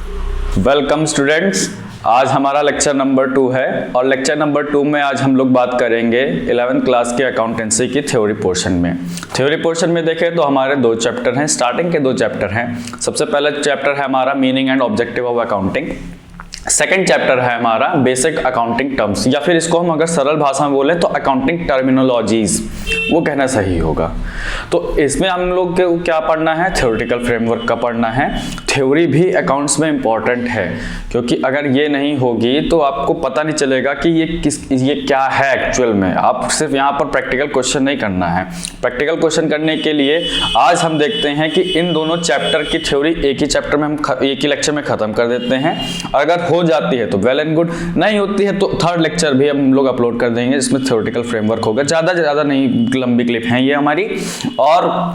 Welcome students, आज हमारा lecture number 2 है और लेक्चर नंबर 2 में आज हम लोग बात करेंगे 11th क्लास के अकाउंटेंसी की थ्योरी पोर्शन में। थ्योरी पोर्शन में देखें तो हमारे 2 चैप्टर हैं, स्टार्टिंग के 2 चैप्टर हैं। सबसे पहला चैप्टर है हमारा meaning and objective of accounting. Second chapter है हमारा बेसिक अकाउंटिंग टर्म्स, या फिर इसको हम अगर सरल भाषा में बोले तो अकाउंटिंग टर्मिनोलॉजीज, वो कहना सही होगा। तो इसमें हम लोग को क्या पढ़ना है, थ्योरेटिकल फ्रेमवर्क का पढ़ना है। थ्योरी भी अकाउंट्स में इंपॉर्टेंट है, क्योंकि अगर ये नहीं होगी तो आपको पता नहीं चलेगा कि ये क्या है एक्चुअल में। आप सिर्फ यहाँ पर प्रैक्टिकल क्वेश्चन नहीं करना है। प्रैक्टिकल क्वेश्चन करने के लिए आज हम देखते हैं कि इन दोनों चैप्टर की थ्योरी एक ही चैप्टर में हम एक ही लेक्चर में खत्म कर देते हैं। अगर हो जाती है तो वेल एंड गुड, नहीं होती है तो थर्ड लेक्चर भी हम लोग अपलोड कर देंगे जिसमें थ्योरेटिकल फ्रेमवर्क होगा। ज़्यादा से ज़्यादा नहीं, लंबी क्लिप है ये हमारी, और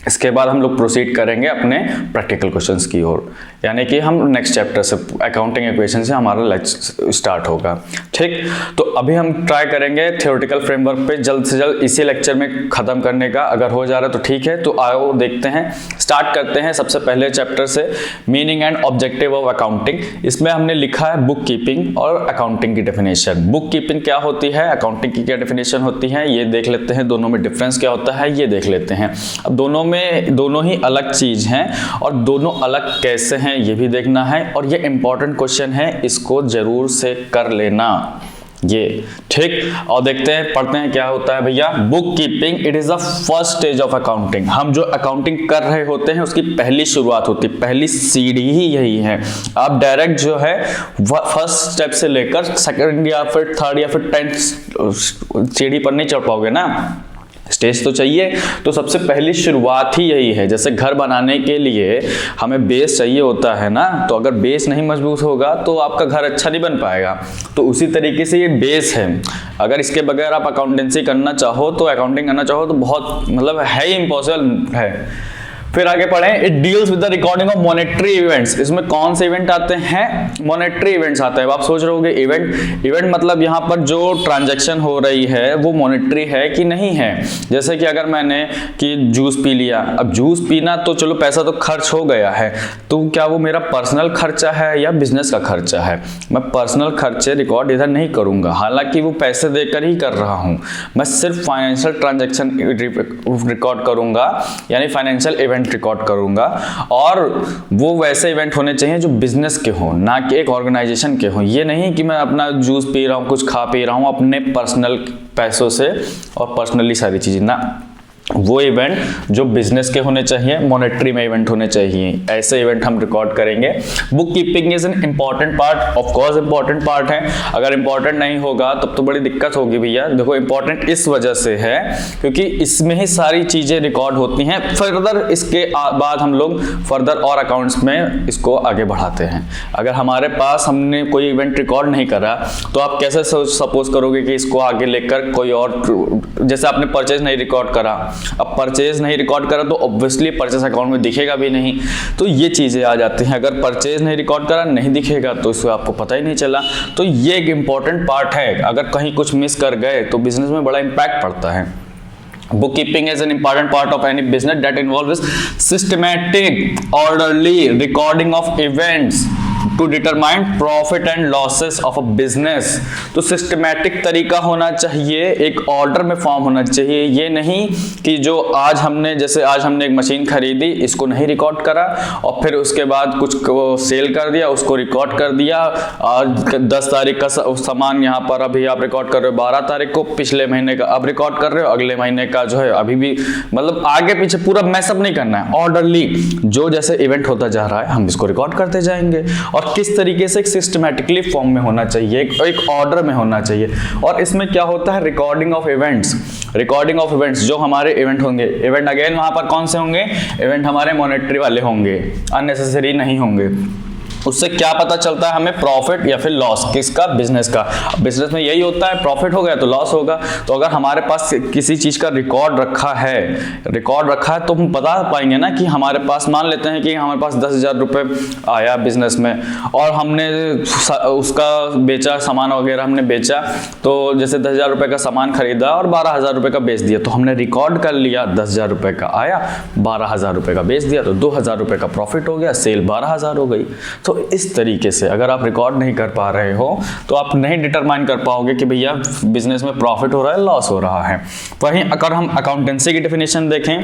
इसके बाद हम लोग प्रोसीड करेंगे अपने प्रैक्टिकल क्वेश्चंस की ओर, यानी कि हम नेक्स्ट चैप्टर से अकाउंटिंग इक्वेशन से हमारा लेक्चर स्टार्ट होगा। ठीक, तो अभी हम ट्राई करेंगे थ्योरेटिकल फ्रेमवर्क पे जल्द से जल्द इसी लेक्चर में खत्म करने का। अगर हो जा रहा है तो ठीक है, तो आओ देखते हैं, स्टार्ट करते हैं सबसे पहले चैप्टर से, meaning and objective of accounting. इसमें हमने लिखा है बुक कीपिंग और अकाउंटिंग की डेफिनेशन। बुक कीपिंग क्या होती है, अकाउंटिंग की क्या डेफिनेशन होती है, ये देख लेते हैं। दोनों में डिफरेंस क्या होता है ये देख लेते हैं। अब दोनों ही अलग चीज हैं और दोनों अलग कैसे हैं ये भी देखना है, और ये इंपॉर्टेंट क्वेश्चन है, इसको जरूर से कर लेना ये। ठीक, और देखते हैं, पढ़ते हैं क्या होता है भैया। Book keeping it is the first stage of accounting. हम जो अकाउंटिंग कर रहे होते हैं उसकी पहली शुरुआत होती है, पहली सीढ़ी ही यही है। आप डायरेक्ट जो है फर्स्ट स्टेप से लेकर सेकंड या फिर थर्ड या फिर 10th सीढ़ी पर नहीं चढ़ पाओगे ना, स्टेज तो चाहिए। तो सबसे पहली शुरुआत ही यही है। जैसे घर बनाने के लिए हमें बेस चाहिए होता है ना, तो अगर बेस नहीं मजबूत होगा तो आपका घर अच्छा नहीं बन पाएगा। तो उसी तरीके से ये बेस है। अगर इसके बगैर आप अकाउंटेंसी करना चाहो तो अकाउंटिंग करना चाहो तो बहुत मतलब है ही इम्पॉसिबल है। फिर आगे पढ़ें, it deals with the recording of monetary events. इसमें कौन से इवेंट आते हैं, मॉनेटरी इवेंट्स आते हैं। आप सोच रहे होंगे इवेंट मतलब यहाँ पर जो ट्रांजैक्शन हो रही है वो मॉनेटरी है कि नहीं है। जैसे कि अगर मैंने कि जूस पी लिया, अब जूस पीना तो चलो पैसा तो खर्च हो गया है, तो क्या वो मेरा पर्सनल खर्चा है या बिजनेस का खर्चा है। मैं पर्सनल खर्चे रिकॉर्ड इधर नहीं करूंगा, हालांकि वो पैसे देकर ही कर रहा हूं। मैं सिर्फ फाइनेंशियल ट्रांजैक्शन रिकॉर्ड करूंगा, यानी फाइनेंशियल इवेंट रिकॉर्ड करूंगा, और वो वैसे इवेंट होने चाहिए जो बिजनेस के हो, ना कि एक ऑर्गेनाइजेशन के हो। ये नहीं कि मैं अपना जूस पी रहा हूं, कुछ खा पी रहा हूं अपने पर्सनल पैसों से और पर्सनली सारी चीजें ना, वो इवेंट जो बिजनेस के होने चाहिए, मॉनेटरी में इवेंट होने चाहिए, ऐसे इवेंट हम रिकॉर्ड करेंगे। Book keeping is an important part, of course important part है। अगर इंपॉर्टेंट नहीं होगा तब तो बड़ी दिक्कत होगी भैया। देखो इंपॉर्टेंट इस वजह से है क्योंकि इसमें ही सारी चीजें रिकॉर्ड होती हैं। फर्दर इसके बाद हम लोग फर्दर और अकाउंट्स में इसको आगे बढ़ाते हैं। अगर हमारे पास हमने कोई इवेंट रिकॉर्ड नहीं करा तो आप कैसे सपोज करोगे कि इसको आगे लेकर कोई और, जैसे आपने परचेज नहीं रिकॉर्ड करा, अब परचेज नहीं रिकॉर्ड करा तो ऑब्वियसली परचेज अकाउंट में दिखेगा भी नहीं। तो ये चीजें आ जाती हैं। अगर परचेज नहीं रिकॉर्ड करा, नहीं दिखेगा तो इससे आपको पता ही नहीं चला। तो ये एक इंपॉर्टेंट पार्ट है। अगर कहीं कुछ मिस कर गए तो बिजनेस में बड़ा इंपैक्ट पड़ता है। Bookkeeping is an important part of any business that involves systematic, orderly recording of events to determine profit and losses of a business। तो सिस्टमैटिक तरीका होना चाहिए, एक ऑर्डर में फॉर्म होना चाहिए। ये नहीं कि जो आज हमने, जैसे आज हमने एक मशीन खरीदी, इसको नहीं रिकॉर्ड करा और फिर उसके बाद कुछ को सेल कर दिया, उसको रिकॉर्ड कर दिया। आज 10 तारीख का सामान यहाँ पर अभी आप रिकॉर्ड कर रहे हो 12 तारीख को, पिछले महीने का अब रिकॉर्ड कर रहे हो, अगले महीने का जो है अभी भी, मतलब आगे पीछे पूरा मैसअप नहीं करना है। ऑर्डरली जो जैसे इवेंट होता जा रहा है हम इसको रिकॉर्ड करते जाएंगे, और किस तरीके से एक सिस्टमैटिकली फॉर्म में होना चाहिए, एक ऑर्डर में होना चाहिए। और इसमें क्या होता है, recording of events. Recording of events, जो हमारे इवेंट होंगे, इवेंट अगेन वहां पर कौन से होंगे, इवेंट हमारे मॉनेटरी वाले होंगे, अननेसेसरी नहीं होंगे। उससे क्या पता चलता है हमें, प्रॉफिट या फिर लॉस किसका, बिजनेस का। बिजनेस में यही होता है, प्रॉफिट हो गया तो लॉस होगा। तो अगर हमारे पास किसी चीज का रिकॉर्ड रखा है तो हम बता पाएंगे ना कि हमारे पास, मान लेते हैं कि हमारे पास 10,000 रुपए आया बिजनेस में और हमने उसका बेचा, सामान वगैरह हमने बेचा, तो जैसे 10,000 रुपए का सामान खरीदा और 12,000 रुपए का बेच दिया, तो हमने रिकॉर्ड कर लिया 10,000 रुपए का आया, 12,000 रुपए का बेच दिया, तो 2,000 रुपए का प्रॉफिट हो गया, सेल 12,000 हो गई। तो इस तरीके से अगर आप रिकॉर्ड नहीं कर पा रहे हो तो आप नहीं डिटरमाइन कर पाओगे कि भैया बिजनेस में प्रॉफिट हो रहा है, लॉस हो रहा है। वहीं अगर हम अकाउंटेंसी की डेफिनेशन देखें,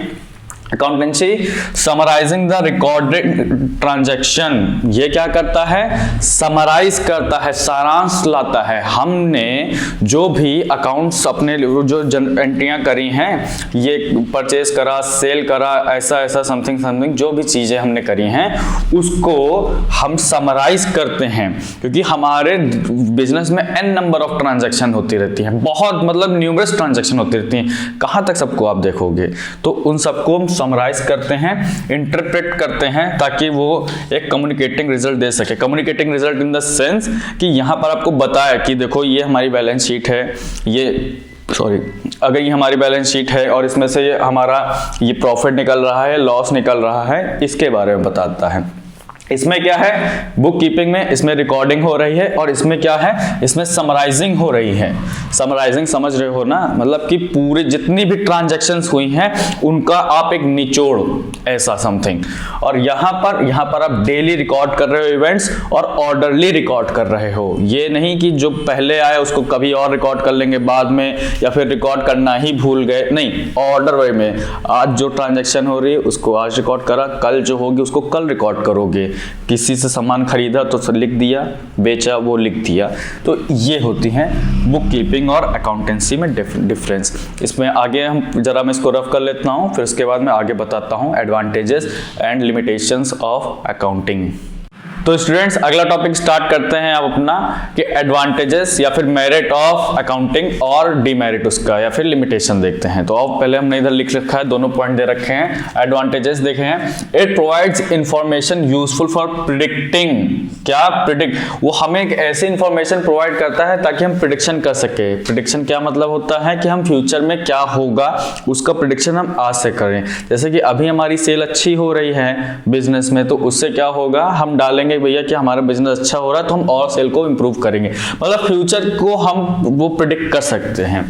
accountancy summarising the recorded transaction, ये क्या करता है, समराइज करता है, सारांश लाता है। हमने जो भी अकाउंट्स अपने जो एंट्रियां करी हैं, ये परचेज करा, सेल करा, ऐसा ऐसा समथिंग समथिंग जो भी चीजें हमने करी हैं उसको हम समराइज करते हैं, क्योंकि हमारे बिजनेस में n नंबर ऑफ ट्रांजैक्शन होती रहती है, बहुत मतलब न्यूमरस ट्रांजैक्शन होती रहती हैं। कहाँ तक सबको आप देखोगे, तो उन सबको हम समराइज करते हैं, इंटरप्रेट करते हैं, ताकि वो एक कम्युनिकेटिंग रिजल्ट दे सके। Communicating result in the sense कि यहां पर आपको बताया कि देखो ये हमारी बैलेंस शीट है, अगर ये हमारी बैलेंस शीट है और इसमें से हमारा ये प्रॉफिट निकल रहा है, लॉस निकल रहा है, इसके बारे में बताता है। इसमें क्या है, बुक कीपिंग में इसमें रिकॉर्डिंग हो रही है और इसमें क्या है, इसमें समराइजिंग हो रही है। समराइजिंग समझ रहे हो ना, मतलब कि पूरे जितनी भी ट्रांजैक्शंस हुई हैं उनका आप एक निचोड़, ऐसा समथिंग। और यहाँ पर आप डेली रिकॉर्ड कर रहे हो इवेंट्स और ऑर्डरली रिकॉर्ड कर रहे हो। ये नहीं कि जो पहले आया उसको कभी और रिकॉर्ड कर लेंगे बाद में, या फिर रिकॉर्ड करना ही भूल गए, नहीं, ऑर्डर वे में आज जो ट्रांजैक्शन हो रही है उसको आज रिकॉर्ड करा, कल जो होगी उसको कल रिकॉर्ड करोगे। किसी से सामान खरीदा तो लिख दिया, बेचा वो लिख दिया। तो ये होती हैं बुक कीपिंग और अकाउंटेंसी में डिफरेंस। इसमें आगे हम जरा मैं इसको रफ कर लेता हूँ, फिर उसके बाद मैं आगे बताता हूँ advantages and limitations of accounting. तो स्टूडेंट्स अगला टॉपिक स्टार्ट करते हैं आप अपना कि एडवांटेजेस या फिर मेरिट ऑफ अकाउंटिंग और डीमेरिट उसका या फिर लिमिटेशन देखते हैं। तो अब पहले हमने इधर लिख रखा है, दोनों पॉइंट दे रखे हैं। एडवांटेजेस देखे हैं, it provides information useful for predicting. क्या प्रिडिक्ट, वो हमें एक ऐसी इंफॉर्मेशन प्रोवाइड करता है ताकि हम प्रिडिक्शन कर सके। प्रिडिक्शन क्या मतलब होता है कि हम फ्यूचर में क्या होगा उसका प्रिडिक्शन हम आज से करें। जैसे कि अभी हमारी सेल अच्छी हो रही है बिजनेस में, तो उससे क्या होगा, हम डालेंगे भैया कि हमारा बिजनेस अच्छा हो रहा है तो हम और सेल को इंप्रूव करेंगे, मतलब फ्यूचर को हम वो प्रिडिक्ट कर सकते हैं।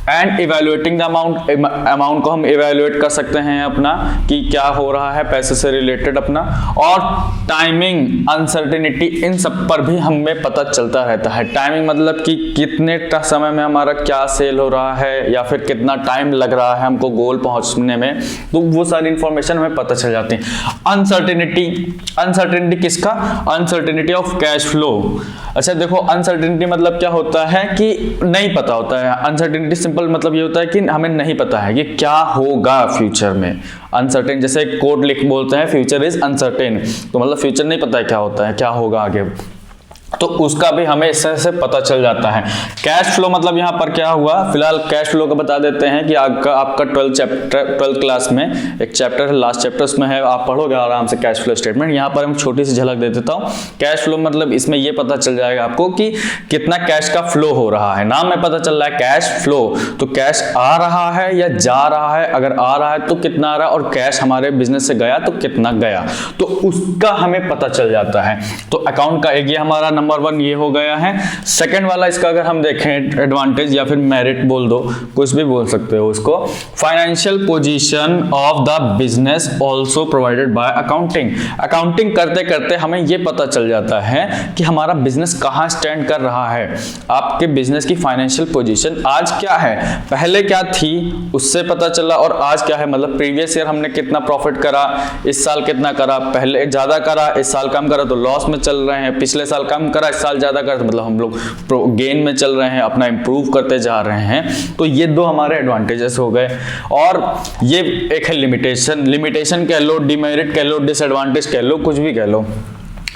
एंड इवेल्युएटिंग द अमाउंट को हम इवेल्युएट कर सकते हैं अपना कि क्या हो रहा है पैसे से रिलेटेड अपना। और टाइमिंग, अनसर्टेनिटी, इन सब पर भी हमें पता चलता रहता है। टाइमिंग मतलब कि कितने समय में हमारा क्या सेल हो रहा है या फिर कितना टाइम लग रहा है हमको गोल पहुंचने में, तो वो सारी इंफॉर्मेशन हमें पता चल जाती है। अनसर्टेनिटी किसका, अनसर्टेनिटी ऑफ कैश फ्लो। अच्छा देखो, अनसर्टेनिटी मतलब क्या होता है कि नहीं पता होता है। अनसर्टेनिटी सिंपल मतलब ये होता है कि हमें नहीं पता है कि क्या होगा फ्यूचर में। अनसर्टेन, जैसे कोड लिख बोलते हैं फ्यूचर इज अनसर्टेन, तो मतलब फ्यूचर नहीं पता है क्या होता है, क्या होगा आगे, तो उसका भी हमें इससे से पता चल जाता है। कैश फ्लो मतलब यहाँ पर क्या हुआ, फिलहाल कैश फ्लो का बता देते हैं कि आपका 12th क्लास में एक चैप्टर है, लास्ट चैप्टर, उसमें है, आप पढ़ोगे आराम से कैश फ्लो स्टेटमेंट। यहाँ पर हम छोटी सी झलक दे देता हूँ। कैश फ्लो मतलब इसमें ये पता चल जाएगा आपको कि कितना कैश का फ्लो हो रहा है। नाम में पता चल रहा है कैश फ्लो, तो कैश आ रहा है या जा रहा है, अगर आ रहा है तो कितना आ रहा है, और कैश हमारे बिजनेस से गया तो कितना गया, तो उसका हमें पता चल जाता है। तो अकाउंट का एक ये हमारा नंबर 1 ये हो गया है। सेकंड वाला इसका अगर हम देखें एडवांटेज या फिर मेरिट बोल दो, कुछ भी बोल सकते हो उसको, financial position of the business also provided by accounting. Accounting करते करते हमें ये पता चल जाता है कि हमारा बिजनेस कहाँ स्टैंड कर रहा है। आपके बिजनेस की फाइनेंशियल पोजीशन आज क्या है, पहले क्या थी उससे पता चला, और आज क्या है, मतलब प्रीवियस ईयर हमने कितना प्रॉफिट करा, इस साल कितना करा, पहले ज्यादा करा, इस साल कम करा तो लॉस में चल रहे हैं, पिछले साल कम करा इस साल ज्यादा कर, मतलब हम लोग गेन में चल रहे हैं, अपना इंप्रूव करते जा रहे हैं। तो ये दो हमारे एडवांटेजेस हो गए। और ये एक है लिमिटेशन कह लो, डिमेरिट कह लो, डिसएडवांटेज कह लो, कुछ भी कह लो।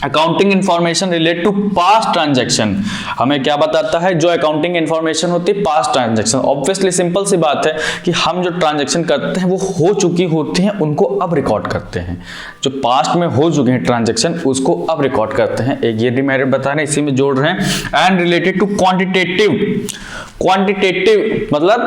Accounting information relate to past transaction, हमें क्या बताता है, जो अकाउंटिंग इंफॉर्मेशन होती है पास्ट ट्रांजैक्शन। ऑब्वियसली सिंपल सी बात है कि हम जो ट्रांजैक्शन करते हैं वो हो चुकी होती हैं, उनको अब रिकॉर्ड करते हैं। जो पास्ट में हो चुके हैं ट्रांजैक्शन उसको अब रिकॉर्ड करते हैं। एक ये डिमेरिट बता रहे हैं, इसी में जोड़ रहे हैं। एंड रिलेटेड टू क्वांटिटेटिव मतलब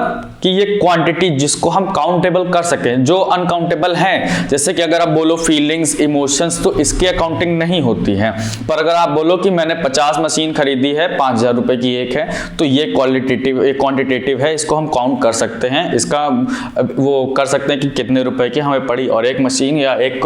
कि ये क्वांटिटी जिसको हम काउंटेबल कर सकें, जो अनकाउंटेबल है, जैसे कि अगर आप बोलो फीलिंग्स, इमोशंस, तो इसकी अकाउंटिंग नहीं होती है। पर अगर आप बोलो कि मैंने 50 मशीन खरीदी है, 5000 रुपए की एक है, तो ये क्वांटिटेटिव है, इसको हम काउंट कर सकते हैं, इसका वो कर सकते हैं कि कितने रुपए की हमें पड़ी, और एक मशीन या एक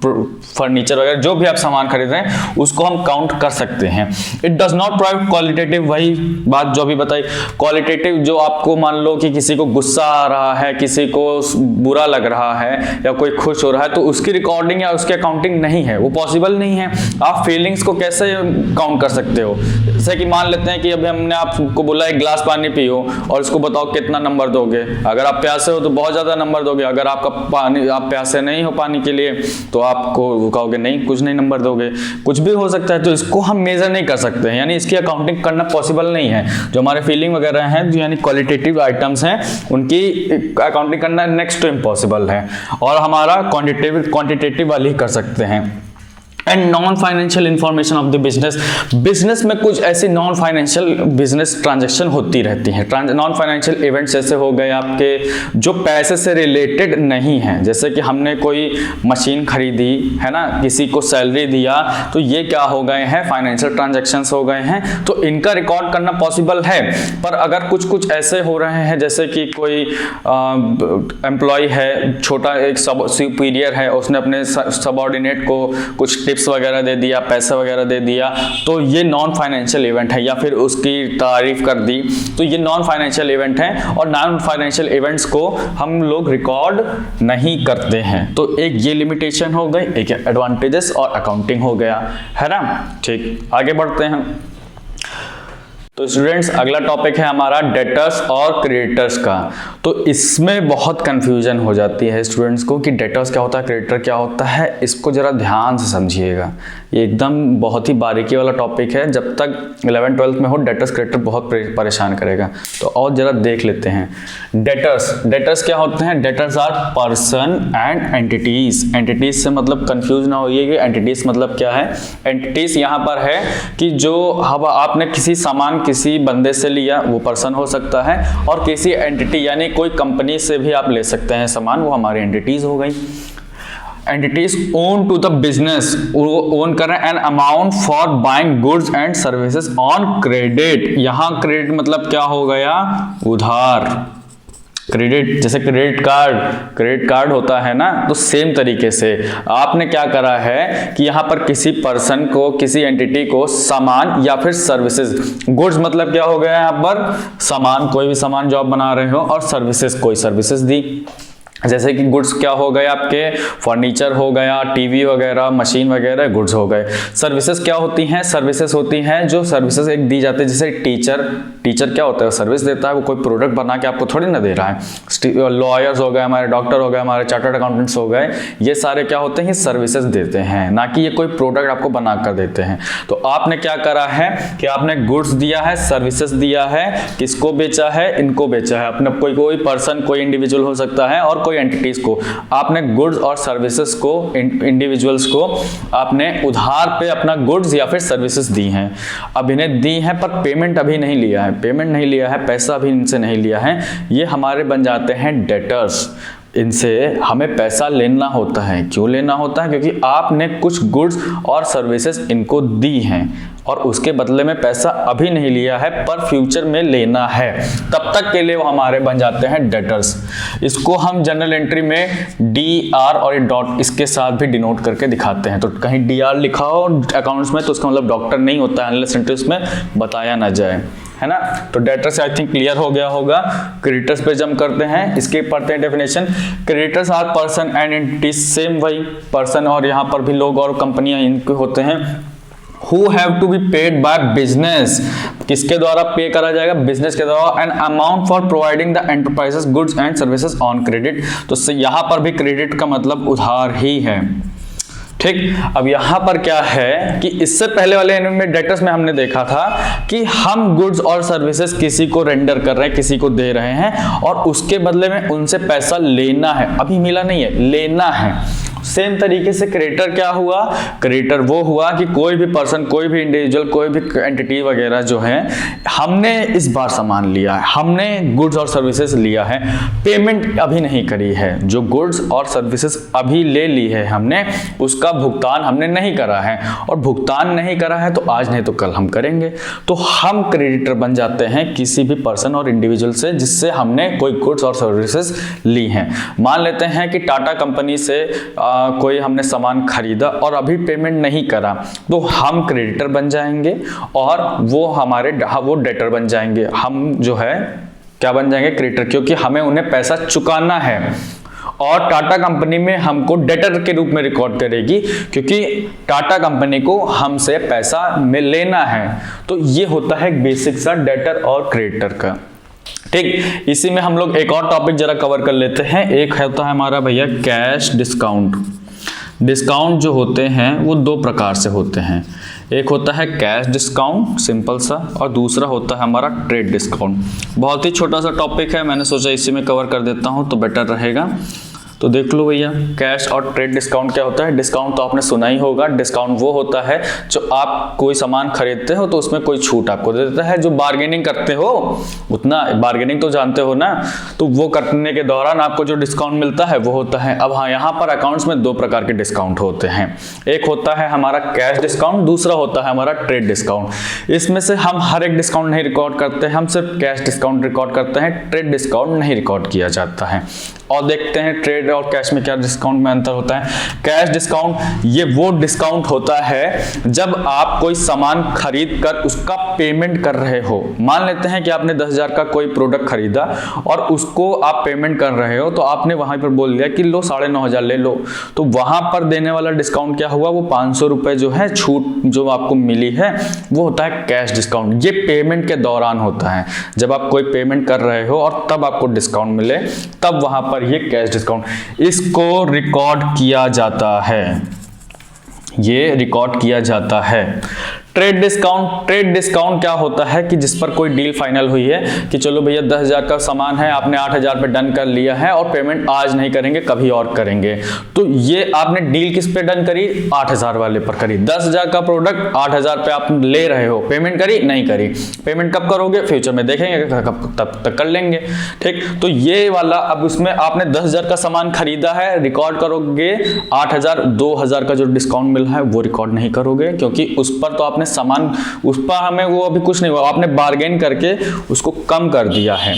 फर्नीचर वगैरह जो भी आप सामान खरीद रहे हैं उसको हम काउंट कर सकते हैं। It does not provide qualitative, वही बात जो भी बताई, क्वालिटेटिव जो आपको मान लो कि किसी को गुस्सा आ रहा है, किसी को बुरा लग रहा है या कोई खुश हो रहा है, तो उसकी रिकॉर्डिंग या उसकी अकाउंटिंग नहीं है, वो पॉसिबल नहीं है। आप फीलिंग्स को कैसे काउंट कर सकते हो? जैसे कि मान लेते हैं कि अभी हमने आपको बोला एक गिलास पानी पियो और इसको बताओ कितना नंबर दोगे। अगर आप प्यासे हो तो बहुत ज्यादा नंबर दोगे, अगर आपका पानी, आप प्यासे नहीं हो पानी के लिए तो आपको कहोगे नहीं, कुछ नहीं नंबर दोगे, कुछ भी हो सकता है। तो इसको हम मेजर नहीं कर सकते हैं, यानी इसकी अकाउंटिंग करना पॉसिबल नहीं है। जो हमारे फीलिंग वगैरह हैं, जो यानी क्वालिटेटिव आइटम्स हैं, उनकी अकाउंटिंग करना नेक्स्ट टू इम्पॉसिबल है, और हमारा क्वांटिटेटिव वाली ही कर सकते हैं। And non financial information of the business, business में कुछ ऐसी नॉन फाइनेंशियल बिजनेस ट्रांजैक्शन होती रहती हैं। नॉन फाइनेंशियल इवेंट्स जैसे हो गए आपके जो पैसे से रिलेटेड नहीं हैं, जैसे कि हमने कोई मशीन खरीदी है ना, किसी को सैलरी दिया, तो ये क्या हो गए हैं, फाइनेंशियल ट्रांजैक्शंस हो गए हैं। तो इनका रिकॉर्ड करना पॉसिबल है। पर अगर कुछ कुछ ऐसे हो रहे हैं जैसे कि कोई एम्प्लॉय है, छोटा एक सुपीरियर है, उसने अपने सबऑर्डिनेट को कुछ टिप्स वगैरह दे दिया, पैसा वगैरह दे दिया, तो ये नॉन फाइनेंशियल इवेंट है। या फिर उसकी तारीफ कर दी, तो ये नॉन फाइनेंशियल इवेंट है, और नॉन फाइनेंशियल इवेंट्स को हम लोग रिकॉर्ड नहीं करते हैं। तो एक ये लिमिटेशन हो गई, एक एडवांटेजेस और अकाउंटिंग हो गया, है ना। ठीक, आगे बढ़ते हैं। तो स्टूडेंट्स अगला टॉपिक है हमारा डेटर्स और क्रेडिटर्स का। तो इसमें बहुत कंफ्यूजन हो जाती है स्टूडेंट्स को कि डेटर्स क्या होता है, क्रेडिटर क्या होता है। इसको जरा ध्यान से समझिएगा, ये एकदम बहुत ही बारीकी वाला टॉपिक है। जब तक 11th-12th में हो, डेटर्स क्रेडिटर बहुत परेशान करेगा। तो और जरा देख लेते हैं। डेटर्स क्या होते हैं? Debtors are person and entities. Entities से मतलब कंफ्यूज ना होइए कि एंटिटीज मतलब क्या है। एंटिटीज यहाँ पर है कि जो आपने किसी सामान किसी बंदे से लिया, वो पर्सन हो सकता है, और किसी एंटिटी यानी कोई कंपनी से भी आप ले सकते हैं सामान, वो हमारी एंटिटीज हो गई। Entities owe to the business, owe कर रहे हैं an amount for buying goods and services on credit. यहां क्रेडिट मतलब क्या हो गया? उधार। क्रेडिट जैसे क्रेडिट कार्ड होता है ना, तो सेम तरीके से आपने क्या करा है कि यहां पर किसी पर्सन को, किसी एंटिटी को सामान या फिर सर्विसेज, गुड्स मतलब क्या हो गया यहां पर? सामान, कोई भी सामान जो आप बना रहे हो, और सर्विसेज कोई सर्विसेज दी। जैसे कि गुड्स क्या हो गए आपके? फर्नीचर हो गया, टीवी वगैरह, मशीन वगैरह, गुड्स हो गए। सर्विसेज क्या होती हैं? सर्विसेज होती हैं जो सर्विसेज एक दी जाती है। जैसे टीचर क्या होता है? सर्विस देता है, वो कोई प्रोडक्ट बना के आपको थोड़ी ना दे रहा है। लॉयर्स हो गए हमारे, डॉक्टर हो गए हमारे, चार्टर्ड अकाउंटेंट्स हो गए, ये सारे क्या होते हैं? सर्विसेज देते हैं, ना कि ये कोई प्रोडक्ट आपको बना कर देते हैं। तो आपने क्या करा है कि आपने गुड्स दिया है, सर्विसेज दिया है, किसको बेचा है? इनको बेचा है। अपने कोई पर्सन, कोई इंडिविजुअल हो सकता है, और एंटिटीज को आपने गुड्स और सर्विसेज को, इंडिविजुअल्स को आपने उधार पे अपना गुड्स या फिर सर्विसेज दी हैं। अब इन्हें दी हैं पर पेमेंट अभी नहीं लिया है, पैसा अभी इनसे नहीं लिया है, ये हमारे बन जाते हैं डेटर्स। इनसे हमें पैसा लेना होता है। क्यों लेना होता है? क्योंकि आपने कुछ गुड्स और सर्विसेज इनको दी हैं और उसके बदले में पैसा अभी नहीं लिया है, पर फ्यूचर में लेना है, तब तक के लिए वो हमारे बन जाते हैं डेटर्स। इसको हम जनरल एंट्री में DR और डॉट इसके साथ भी डिनोट करके दिखाते हैं। तो कहीं DR लिखा हो अकाउंट्स में तो उसका मतलब डॉक्टर नहीं होता है, अनलेस एंट्री उसमें बताया ना जाए, है ना। तो डेटर्स आई थिंक क्लियर हो गया होगा। क्रेडिटर्स पे जंप करते हैं, इसके पढ़ते हैं definition. Creditors are person and entities, same वही पर्सन, और यहाँ पर भी लोग और कंपनियां इनके होते हैं। Who have to be paid by business, किसके द्वारा पे करा जाएगा? बिजनेस के द्वारा। N amount for providing the enterprises goods and services on credit. तो यहाँ पर भी क्रेडिट का मतलब उधार ही है। ठीक, अब यहां पर क्या है कि इससे पहले वाले में डेटर्स में हमने देखा था कि हम गुड्स और सर्विसेज किसी को रेंडर कर रहे हैं, किसी को दे रहे हैं, और उसके बदले में उनसे पैसा लेना है। अभी मिला नहीं है, लेना है। सेम तरीके से क्रेडिटर क्या हुआ? क्रेडिटर वो हुआ कि कोई भी पर्सन, कोई भी इंडिविजुअल, कोई भी एंटिटी वगैरह जो है, हमने इस बार सामान लिया है, हमने गुड्स और सर्विसेज लिया है, पेमेंट अभी नहीं करी है, जो गुड्स और सर्विसेज अभी ले ली है हमने, उसका भुगतान हमने नहीं करा है, और भुगतान नहीं करा है तो आज नहीं तो कल हम करेंगे। तो हम क्रेडिटर बन जाते हैं किसी भी पर्सन और इंडिविजुअल से जिससे हमने कोई गुड्स और सर्विसेज ली हैं। मान लेते हैं कि टाटा कंपनी से कोई हमने सामान खरीदा और अभी पेमेंट नहीं करा तो हम क्रेडिटर बन जाएंगे और वो डेटर बन जाएंगे। हम जो है क्या बन जाएंगे, क्रेडिटर, क्योंकि हमें उन्हें पैसा चुकाना है। और टाटा कंपनी में हमको डेटर के रूप में रिकॉर्ड करेगी क्योंकि टाटा कंपनी को हमसे पैसा लेना है। तो ये होता है बेसिक सा डेटर और क्रेडिटर का। ठीक, इसी में हम लोग एक और टॉपिक जरा कवर कर लेते हैं। एक होता है हमारा भैया कैश डिस्काउंट। डिस्काउंट जो होते हैं वो दो प्रकार से होते हैं। एक होता है कैश डिस्काउंट सिंपल सा, और दूसरा होता है हमारा ट्रेड डिस्काउंट। बहुत ही छोटा सा टॉपिक है, मैंने सोचा इसी में कवर कर देता हूं तो बेटर रहेगा। तो देख लो भैया, कैश और ट्रेड डिस्काउंट क्या होता है। डिस्काउंट तो आपने सुना ही होगा। डिस्काउंट वो होता है जो आप कोई सामान खरीदते हो तो उसमें कोई छूट आपको दे देता है। जो बार्गेनिंग करते हो, उतना बार्गेनिंग तो जानते हो ना, तो वो करने के दौरान आपको जो डिस्काउंट मिलता है वो होता है। अब हाँ, यहाँ पर अकाउंट्स में दो प्रकार के डिस्काउंट होते हैं। एक होता है हमारा कैश डिस्काउंट, दूसरा होता है हमारा ट्रेड डिस्काउंट। इसमें से हम हर एक डिस्काउंट नहीं रिकॉर्ड करते हैं, हम सिर्फ कैश डिस्काउंट रिकॉर्ड करते हैं, ट्रेड डिस्काउंट नहीं रिकॉर्ड किया जाता है। और देखते हैं ट्रेड और कैश में क्या डिस्काउंट में अंतर होता है। कैश डिस्काउंट ये वो डिस्काउंट होता है जब आप कोई सामान खरीद कर उसका पेमेंट कर रहे हो। मान लेते हैं कि आपने 10,000 का कोई प्रोडक्ट खरीदा और उसको आप पेमेंट कर रहे हो, तो आपने वहां पर बोल दिया कि लो 9,500 ले लो, तो वहां पर देने वाला डिस्काउंट क्या हुआ, वो 500 रुपए जो है छूट जो आपको मिली है वो होता है कैश डिस्काउंट। ये पेमेंट के दौरान होता है, जब आप कोई पेमेंट कर रहे हो और तब आपको डिस्काउंट मिले, तब वहां पर ये कैश डिस्काउंट, इसको रिकॉर्ड किया जाता है। ये रिकॉर्ड किया जाता है। ट्रेड डिस्काउंट क्या होता है कि जिस पर कोई डील फाइनल हुई है कि चलो भैया 10,000 का सामान है, आपने 8,000 पे डन कर लिया है और पेमेंट आज नहीं करेंगे, कभी और करेंगे। तो ये आपने डील किस पे डन करी, 8,000 वाले पर करी। 10,000 का प्रोडक्ट 8,000 पे आप ले रहे हो, पेमेंट करी नहीं करी, पेमेंट कब करोगे, फ्यूचर में देखेंगे, तब तक कर लेंगे। ठीक, तो ये वाला अब उसमें आपने 10,000 का सामान खरीदा है, रिकॉर्ड करोगे 8,000, 2,000 का जो डिस्काउंट मिला है वो रिकॉर्ड नहीं करोगे क्योंकि उस पर तो सामान, उस पर हमें वो अभी कुछ नहीं हुआ, आपने बार्गेन करके उसको कम कर दिया है।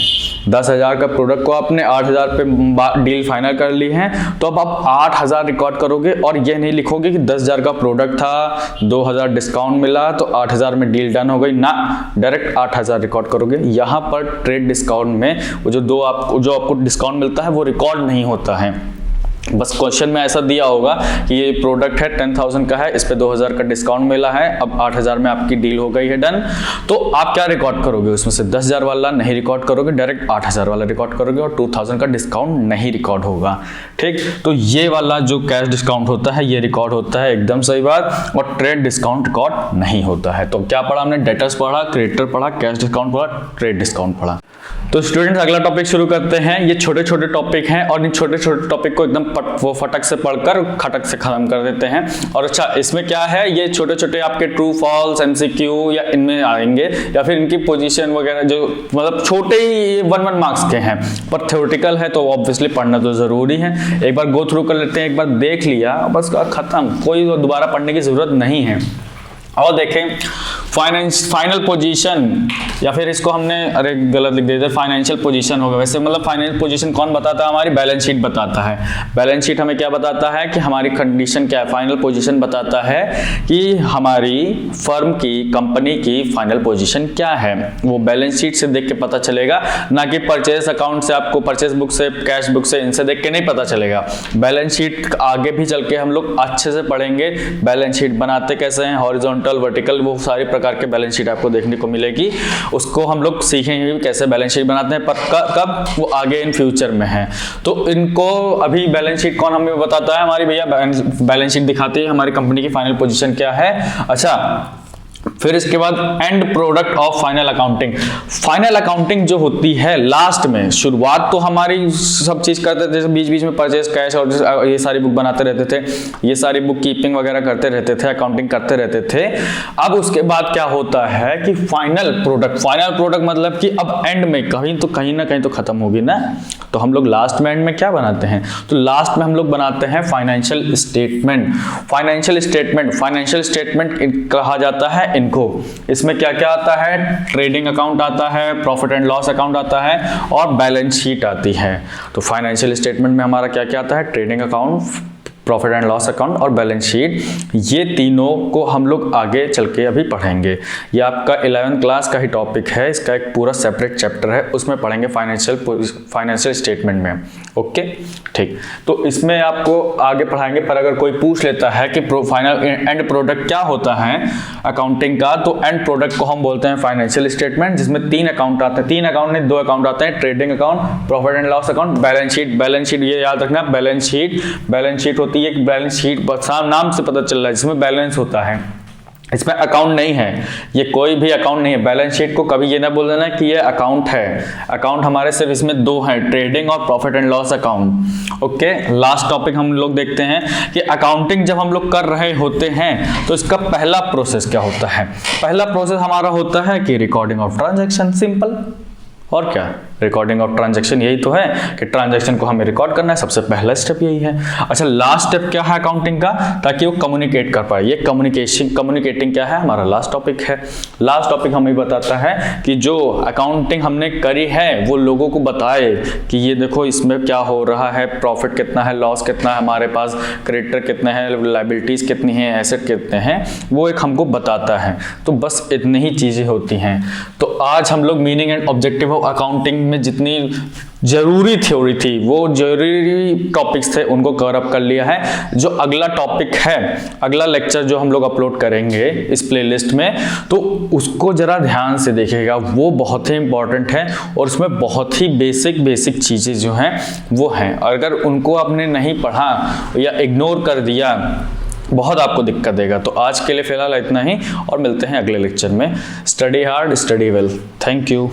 10,000 का प्रोडक्ट को आपने 8,000 पे डील फाइनल कर ली है, तो अब आप 8,000 रिकॉर्ड करोगे और ये नहीं लिखोगे कि 10,000 का प्रोडक्ट था, 2,000 डिस्काउंट मिला तो 8,000 में डील डन हो गई ना, डायरेक्ट 8,000 रिकॉर्ड करोगे। यहाँ पर ट्रेड डिस्काउंट में वो जो आपको डिस्काउंट मिलता है वो रिकॉर्ड नहीं होता है। बस क्वेश्चन में ऐसा दिया होगा कि ये प्रोडक्ट है 10,000 का है, इस पे 2,000 का डिस्काउंट मिला है, अब 8,000 में आपकी डील हो गई है डन। तो आप क्या रिकॉर्ड करोगे, उसमें से 10,000 वाला नहीं रिकॉर्ड करोगे, डायरेक्ट 8,000 वाला रिकॉर्ड करोगे और 2,000 का डिस्काउंट नहीं रिकॉर्ड होगा। ठीक, तो ये वाला जो कैश डिस्काउंट होता है ये रिकॉर्ड होता है, एकदम सही बात। और ट्रेड डिस्काउंट रिकॉर्ड नहीं होता है। तो क्या पढ़ा हमने, डेटर्स पढ़ा, क्रेडिटर पढ़ा, कैश डिस्काउंट पढ़ा, ट्रेड डिस्काउंट पढ़ा। तो स्टूडेंट्स अगला टॉपिक शुरू करते हैं। ये छोटे छोटे टॉपिक हैं और इन छोटे छोटे टॉपिक को एकदम फटक से पढ़कर खटक से खत्म कर देते हैं। और अच्छा, इसमें क्या है, ये छोटे छोटे आपके ट्रू फॉल्स, एमसीक्यू या इनमें आएंगे, या फिर इनकी पोजीशन वगैरह जो मतलब छोटे ही 1-1 मार्क्स के हैं, पर थ्योरेटिकल है तो ऑब्वियसली पढ़ना तो जरूरी है। एक बार गो थ्रू कर लेते हैं, एक बार देख लिया बस खत्म, कोई दोबारा पढ़ने की जरूरत नहीं है। और देखें फाइनल पोजीशन, या फिर इसको हमने अरे गलत लिख दिया, फाइनेंशियल पोजीशन होगा। वैसे मतलब फाइनेंशियल पोजीशन कौन बताता है, हमारी बैलेंस शीट बताता है। बैलेंस शीट हमें क्या बताता है कि हमारी कंडीशन क्या है। फाइनल पोजीशन बताता है कि हमारी फर्म की, कंपनी की फाइनल पोजीशन क्या है, वो बैलेंस शीट से देख के पता चलेगा, ना कि परचेज अकाउंट से, आपको परचेज बुक से, कैश बुक से, इनसे देख के नहीं पता चलेगा। बैलेंस शीट आगे भी चल के हम लोग अच्छे से पढ़ेंगे, बैलेंस शीट बनाते कैसे हैं, हॉरिजॉन्टल, वर्टिकल, वो सारी प्रकार के बैलेंस शीट आपको देखने को मिलेगी। उसको हम लोग सीखेंगे कैसे बैलेंस शीट बनाते हैं, पर कब, वो आगे इन फ्यूचर में है। तो इनको अभी बैलेंस शीट कौन हमें बताता है, हमारी भैया बैलेंस शीट दिखाती है हमारी कंपनी की फाइनल पोजीशन क्या है। अच्छा, फिर इसके बाद and product of final accounting. Final accounting जो होती है लास्ट में, शुरुआत तो हमारी सब चीज करते थे, बीच बीच में परचेज, कैश और ये सारी बुक बनाते रहते थे, ये सारी बुक कीपिंग वगैरह करते रहते थे, अकाउंटिंग करते रहते थे। अब उसके बाद क्या होता है कि फाइनल प्रोडक्ट मतलब कि अब एंड में कहीं ना कहीं तो खत्म होगी ना, तो हम लोग लास्ट में, एंड में क्या बनाते हैं, तो लास्ट में हम लोग बनाते हैं फाइनेंशियल स्टेटमेंट। फाइनेंशियल स्टेटमेंट कहा जाता है इनको। इसमें क्या क्या आता है, ट्रेडिंग अकाउंट आता है, प्रॉफिट एंड लॉस अकाउंट आता है और बैलेंस शीट आती है। तो फाइनेंशियल स्टेटमेंट में हमारा क्या क्या आता है, trading account, profit and loss account और बैलेंस शीट, ये तीनों को हम लोग आगे चल के अभी पढ़ेंगे। ये आपका 11th क्लास का ही टॉपिक है, इसका एक पूरा सेपरेट चैप्टर है, उसमें पढ़ेंगे फाइनेंशियल स्टेटमेंट में। ओके ठीक, तो इसमें आपको आगे पढ़ाएंगे, पर अगर कोई पूछ लेता है कि फाइनल एंड प्रोडक्ट क्या होता है अकाउंटिंग का, तो एंड प्रोडक्ट को हम बोलते हैं फाइनेंशियल स्टेटमेंट, जिसमें 3 अकाउंट आते हैं, 3 अकाउंट नहीं 2 अकाउंट आते हैं, trading account, profit and loss account, balance sheet. Balance sheet ये याद रखना, बैलेंस शीट होती है, बैलेंस शीट नाम से पता चल रहा है, जिसमें बैलेंस होता है, इसमें अकाउंट नहीं है, ये कोई भी अकाउंट नहीं है। बैलेंस शीट को कभी ये ना बोल देना कि ये अकाउंट है, अकाउंट हमारे सिर्फ इसमें 2 हैं, ट्रेडिंग और profit and loss account. Okay, last topic हम लोग देखते हैं कि अकाउंटिंग जब हम लोग कर रहे होते हैं तो इसका पहला प्रोसेस क्या होता है। पहला प्रोसेस हमारा होता है कि रिकॉर्डिंग ऑफ ट्रांजैक्शन, सिंपल, और क्या, रिकॉर्डिंग ऑफ ट्रांजैक्शन यही तो है कि ट्रांजैक्शन को हमें रिकॉर्ड करना है, सबसे पहला स्टेप यही है। अच्छा, लास्ट स्टेप क्या है अकाउंटिंग का, ताकि वो कम्युनिकेट कर पाए, ये कम्युनिकेटिंग क्या है, हमारा लास्ट टॉपिक है। लास्ट टॉपिक हमें बताता है कि जो अकाउंटिंग हमने करी है वो लोगों को बताए कि ये देखो इसमें क्या हो रहा है, प्रॉफिट कितना है, लॉस कितना है, हमारे पास क्रेडिटर कितने हैं, लायबिलिटीज कितनी हैं, एसेट कितने हैं, वो एक हमको बताता है। तो बस इतनी ही चीजें होती हैं। तो आज हम लोग meaning and objective of accounting में जितनी जरूरी थ्योरी थी, वो जरूरी टॉपिक्स थे, उनको कवर अप कर लिया है। जो अगला टॉपिक है, अगला लेक्चर जो हम लोग अपलोड करेंगे इस प्लेलिस्ट में, तो उसको जरा ध्यान से देखिएगा, वो बहुत ही इंपॉर्टेंट है और उसमें बहुत ही बेसिक चीजें जो हैं वो हैं। अगर उनको आपने नहीं पढ़ा या इग्नोर कर दिया, बहुत आपको दिक्कत देगा। तो आज के लिए फिलहाल इतना ही, और मिलते हैं अगले लेक्चर में। Study hard, study well. Thank you.